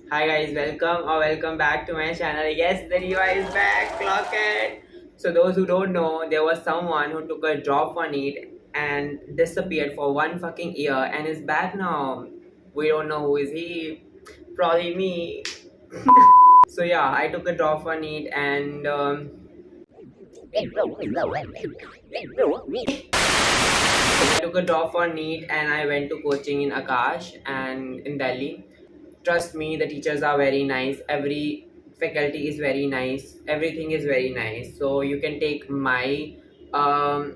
Hi guys, welcome back to my channel. Yes, the Riva is back. Clock it. So those who don't know, there was someone who took a drop on it and disappeared for one fucking year and is back now. We don't know who is he. Probably me. So yeah, I took a drop on it and I took a drop for NEET and I went to coaching in Akash and in Delhi. Trust me, the teachers are very nice. Every faculty is very nice. Everything is very nice. So you can take my um,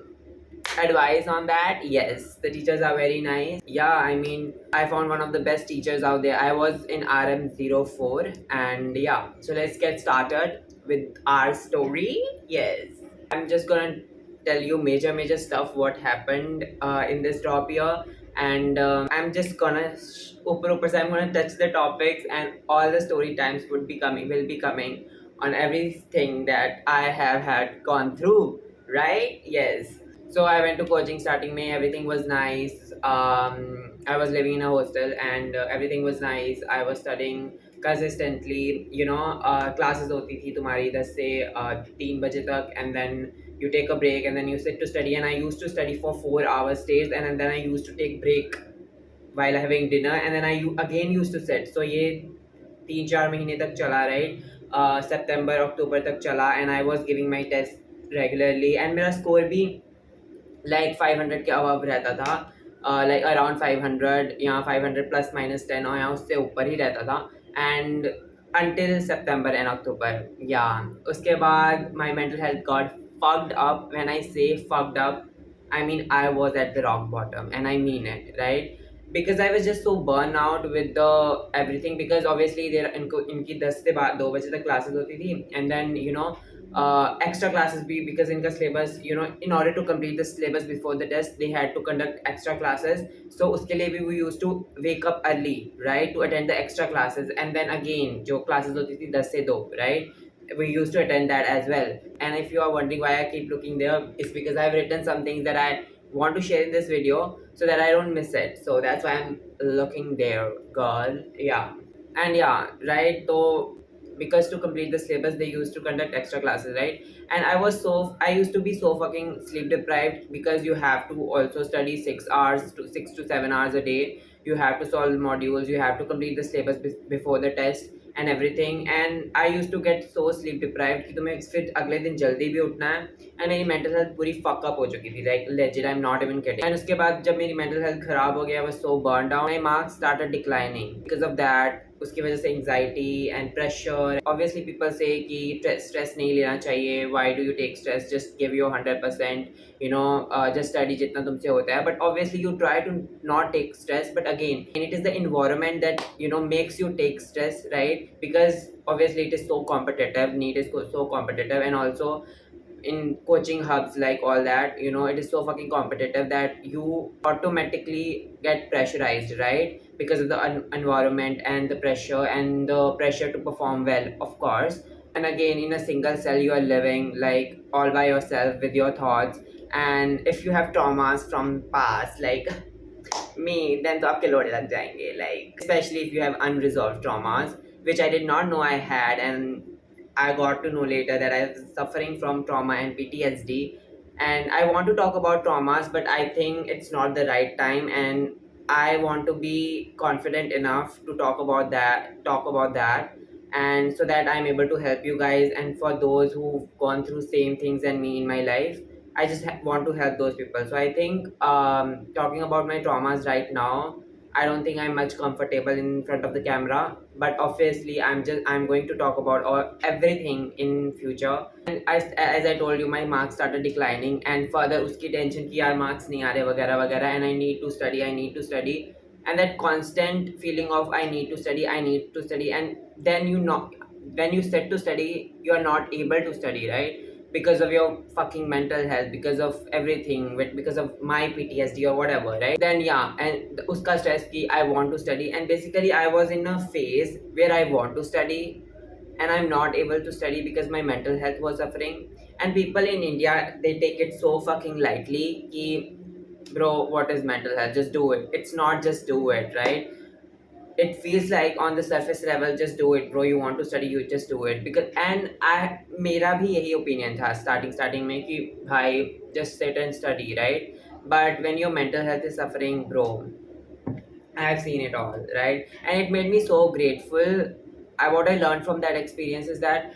advice on that. Yes, the teachers are very nice. Yeah, I mean, I found one of the best teachers out there. I was in RM04 and yeah, so let's get started with our story. Yes, I'm just gonna tell you major stuff what happened in this drop year, and I'm just gonna I'm gonna touch the topics, and all the story times will be coming on everything that I have had gone through, right? Yes. So I went to coaching starting May. Everything was nice. I was living in a hostel and everything was nice. I was studying consistently. Classes होती थी तुम्हारी 10 से 3 बजे तक, and then you take a break and then you sit to study. And I used to study for 4 hours straight, and then I used to take break while having dinner, and then again used to sit. So ये 3-4 महीने तक चला, right? September October तक चला, and I was giving my test regularly, and मेरा score भी like 500 के above रहता था, लाइक अराउंड 500 या 500 प्लस माइनस 10 और यहाँ उससे ऊपर ही रहता था. And until September and October. Yeah. उसके बाद my mental health got fucked up. When I say fucked up, I mean I was at the rock bottom, and I mean it, right? Because I was just so burnt out with the everything, because obviously there इनकी 10 से 2 बजे तक classes होती थी, and then extra classes be because in the syllabus, in order to complete the syllabus before the test, they had to conduct extra classes. So uske liye bhi we used to wake up early, right, to attend the extra classes. And then again jo classes hoti thi 10 se 2, right, we used to attend that as well. And if you are wondering why I keep looking there, it's because I've written some things that I want to share in this video so that I don't miss it. So that's why I'm looking there, girl. Yeah. And yeah, right, so because to complete the syllabus they used to conduct extra classes, right? And I used to be so fucking sleep deprived, because you have to also study 6 hours to 6 to 7 hours a day. You have to solve modules, you have to complete the syllabus before the test and everything. And I used to get so sleep deprived कि तुम्हें फिर अगले दिन जल्दी भी उठना है, and मेरी मेंटल हेल्थ पूरी फक अप हो चुकी थी, like legit, I am not even kidding. And उसके बाद जब मेरी मेंटल हेल्थ खराब हो गया, I was so burn down, my marks started declining because of that. उसकी वजह से anxiety and pressure. Obviously people से कि स्ट्रेस नहीं लेना चाहिए, why do you take stress, just give your 100%, just study जितना तुमसे होता है. But obviously you try to not take stress, but again it is the environment that makes you take stress, right? Because obviously it is so competitive, NEET is so competitive, and also in coaching hubs, like all that, it is so fucking competitive that you automatically get pressurized, right? Because of the environment and the pressure to perform well, of course. And again, in a single cell you are living like all by yourself with your thoughts. And if you have traumas from past, like me, then तो आपके लोड़े लग जाएंगे, like especially if you have unresolved traumas, which I did not know I had. And I got to know later that I was suffering from trauma and PTSD. And I want to talk about traumas, but I think it's not the right time. And I want to be confident enough to talk about that, and so that I'm able to help you guys. And for those who've gone through same things than me in my life, I just want to help those people. So I think talking about my traumas right now, I don't think I'm much comfortable in front of the camera, but obviously I'm going to talk about everything in future. And as I told you, my marks started declining, and further uski tension ki yaar marks nahi aa rahe वगैरह वगैरह, and I need to study, and that constant feeling of I need to study, and then when you set to study, you are not able to study, right? Because of your fucking mental health, because of everything, because of my PTSD or whatever, right? Then yeah, and uska stress ki I want to study, and basically I was in a phase where I want to study and I'm not able to study because my mental health was suffering. And people in India, they take it so fucking lightly ki, bro, what is mental health? Just do it. It's not just do it, right? it feels like on the surface level, just do it bro, you want to study, you just do it. Because and I मेरा भी यही opinion था starting में कि भाई just sit and study, right? But when your mental health is suffering, bro, I have seen it all, right? And it made me so grateful. What I learned from that experience is that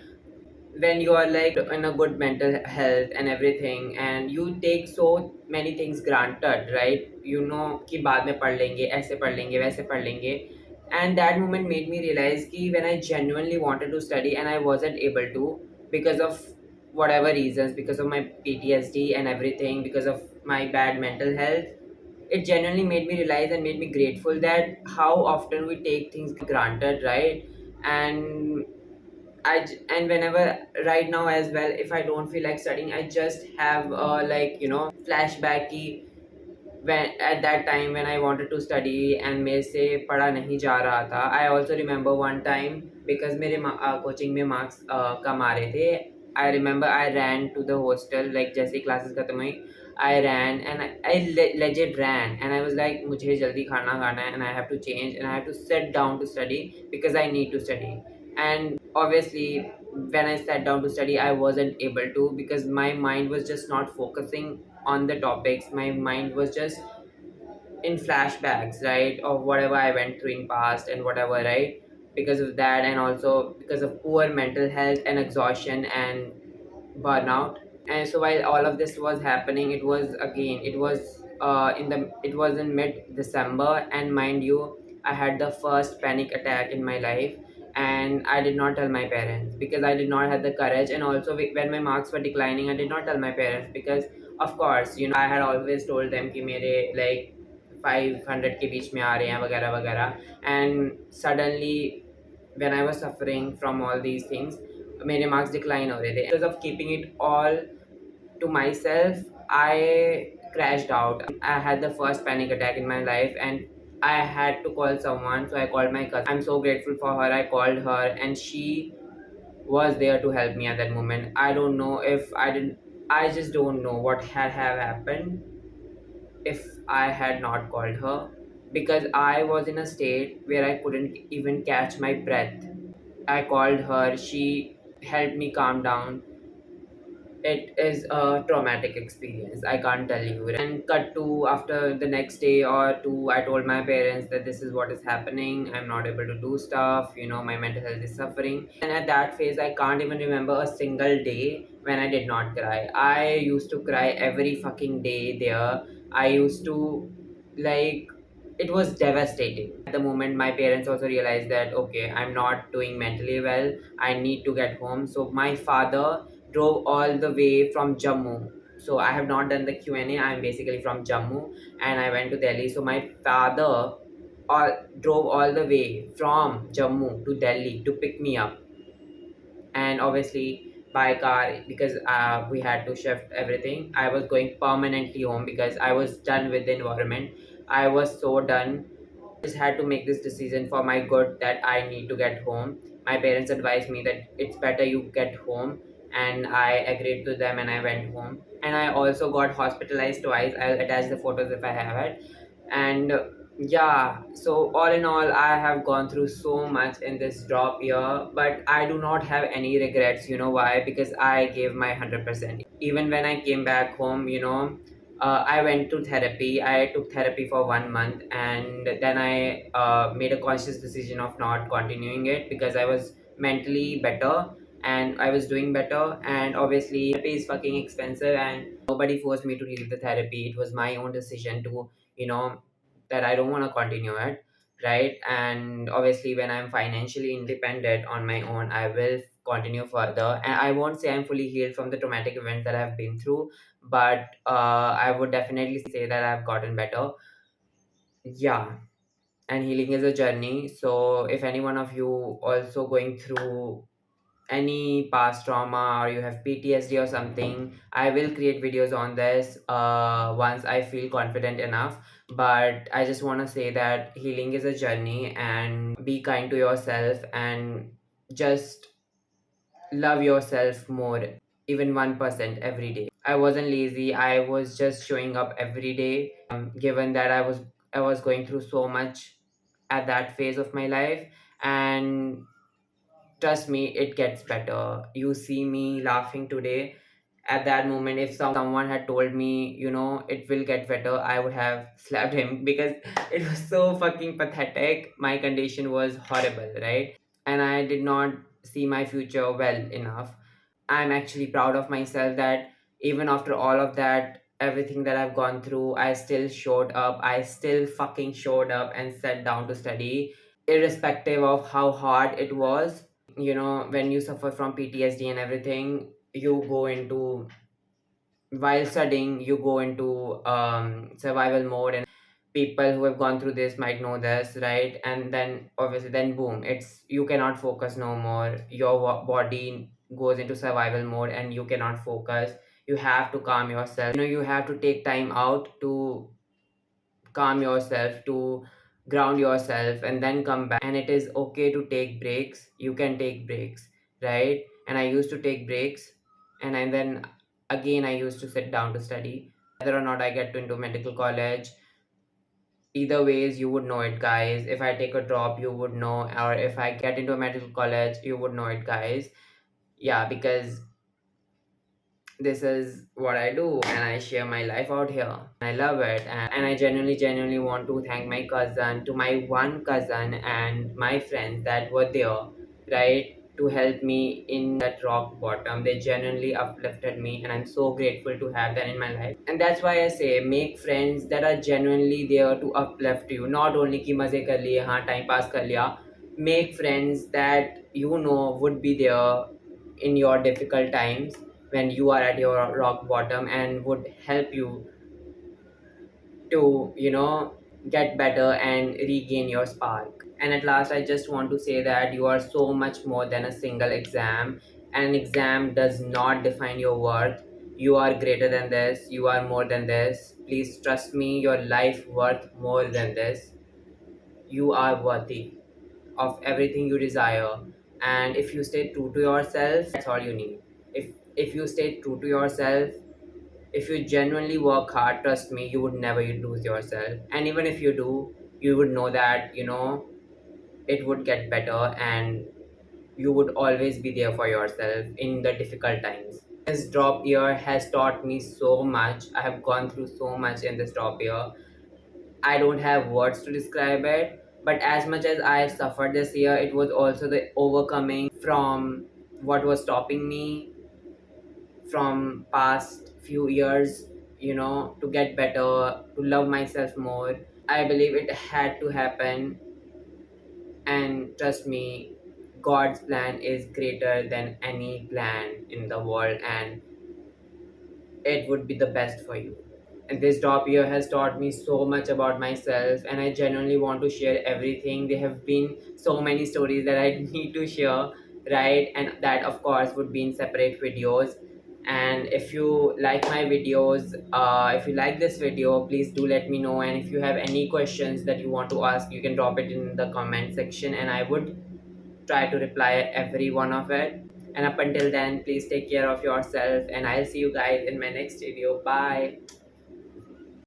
when you are like in a good mental health and everything, and you take so many things granted, right? You know कि बाद में पढ़ लेंगे, ऐसे पढ़ लेंगे, वैसे पढ़ लेंगे. And that moment made me realize कि when I genuinely wanted to study and I wasn't able to, because of whatever reasons, because of my PTSD and everything, because of my bad mental health, it genuinely made me realize and made me grateful that how often we take things granted, right? And and whenever right now as well, if I don't feel like studying, I just have like flashback ki when at that time when I wanted to study and मेरे से पढ़ा नहीं जा रहा था. I also remember one time because मेरे coaching में marks कम आ रहे थे. I remember I ran to the hostel like जैसे क्लासेस खत्म हुई. I ran and legit ran and I was like मुझे जल्दी खाना खाना है and I have to change and I have to sit down to study because I need to study. And obviously when I sat down to study, I wasn't able to because my mind was just not focusing on the topics. My mind was just in flashbacks, right, of whatever I went through in past and whatever, right? Because of that, and also because of poor mental health and exhaustion and burnout. And so while all of this was happening, it was again, it was in mid December, and mind you, I had the first panic attack in my life. And I did not tell my parents because I did not have the courage. And also when my marks were declining, I did not tell my parents because of course, I had always told them कि मेरे like 500 के बीच में आ रहे हैं वगैरह वगैरह. And suddenly when I was suffering from all these things, मेरे marks decline हो रहे थे. Because of keeping it all to myself, I crashed out. I had the first panic attack in my life, and I had to call someone. So I called my cousin. I'm so grateful for her. I called her, and she was there to help me at that moment. I don't know if I didn't. I just don't know what had have happened if I had not called her, because I was in a state where I couldn't even catch my breath. I called her. She helped me calm down. It is a traumatic experience, I can't tell you. And cut to after the next day or two, I told my parents that this is what is happening. I'm not able to do stuff. My mental health is suffering. And at that phase, I can't even remember a single day when I did not cry. I used to cry every fucking day there. I used to, like, it was devastating. At the moment, my parents also realized that, okay, I'm not doing mentally well. I need to get home. So my father drove all the way from Jammu. So I have not done the Q&A. I'm basically from Jammu and I went to Delhi. So my father drove all the way from Jammu to Delhi to pick me up, and obviously by car because we had to shift everything. I was going permanently home because I was done with the environment. I was so done. Just had to make this decision for my good that I need to get home. My parents advised me that it's better you get home, and I agreed to them and I went home. And I also got hospitalized twice. I'll attach the photos if I have it. And yeah, so all in all, I have gone through so much in this drop year, but I do not have any regrets. You know why? Because I gave my 100%. Even when I came back home, I went to therapy. I took therapy for 1 month, and then I made a conscious decision of not continuing it because I was mentally better and I was doing better. And obviously, therapy is fucking expensive, and nobody forced me to leave the therapy. It was my own decision to, you know, that I don't want to continue it, right? And obviously, when I'm financially independent on my own, I will continue further. And I won't say I'm fully healed from the traumatic events that I've been through, but I would definitely say that I've gotten better. Yeah, and healing is a journey. So if any one of you also going through any past trauma or you have PTSD or something, I will create videos on this once I feel confident enough. But I just want to say that healing is a journey, and be kind to yourself and just love yourself more, even 1% every day. I wasn't lazy, I was just showing up every day. Given that I was going through so much, at that phase of my life. And trust me, it gets better. You see me laughing today. At that moment, if someone had told me, it will get better, I would have slapped him because it was so fucking pathetic. My condition was horrible, right? And I did not see my future well enough. I'm actually proud of myself that even after all of that, everything that I've gone through, I still showed up. I still fucking showed up and sat down to study, irrespective of how hard it was. When you suffer from PTSD and everything, you go into, while studying, you go into survival mode. And people who have gone through this might know this, right? And then obviously, then boom, it's you cannot focus no more. Your body goes into survival mode and you cannot focus. You have to calm yourself. You have to take time out to calm yourself, to ground yourself, and then come back. And it is okay to take breaks. You can take breaks, right? And I used to take breaks, and then again I used to sit down to study. Whether or not I get into medical college, either ways you would know it, guys. If I take a drop, you would know, or if I get into a medical college, you would know it, guys. Yeah, because this is what I do and I share my life out here. I love it, and I genuinely want to thank my cousin, to my one cousin and my friends that were there, right, to help me in that rock bottom. They genuinely uplifted me and I'm so grateful to have that in my life. And that's why I say make friends that are genuinely there to uplift you, not only ki maze kar liye, हाँ time pass kar liya. Make friends that would be there in your difficult times when you are at your rock bottom and would help you to get better and regain your spark. And at last, I just want to say that you are so much more than a single exam. An exam does not define your worth. You are greater than this. You are more than this. Please trust me, your life worth more than this. You are worthy of everything you desire. And if you stay true to yourself, that's all you need. If you stay true to yourself, if you genuinely work hard, trust me, you would never lose yourself. And even if you do, you would know that it would get better, and you would always be there for yourself in the difficult times. This drop year has taught me so much. I have gone through so much in this drop year. I don't have words to describe it, but as much as I suffered this year, it was also the overcoming from what was stopping me from past few years, to get better, to love myself more. I believe it had to happen, and trust me, God's plan is greater than any plan in the world, and it would be the best for you. And this drop year has taught me so much about myself, and I genuinely want to share everything. There have been so many stories that I need to share, right? And that, of course, would be in separate videos. And if you like my videos, if you like this video, please do let me know. And if you have any questions that you want to ask, you can drop it in the comment section, and I would try to reply every one of it. And up until then, please take care of yourself, and I'll see you guys in my next video. Bye.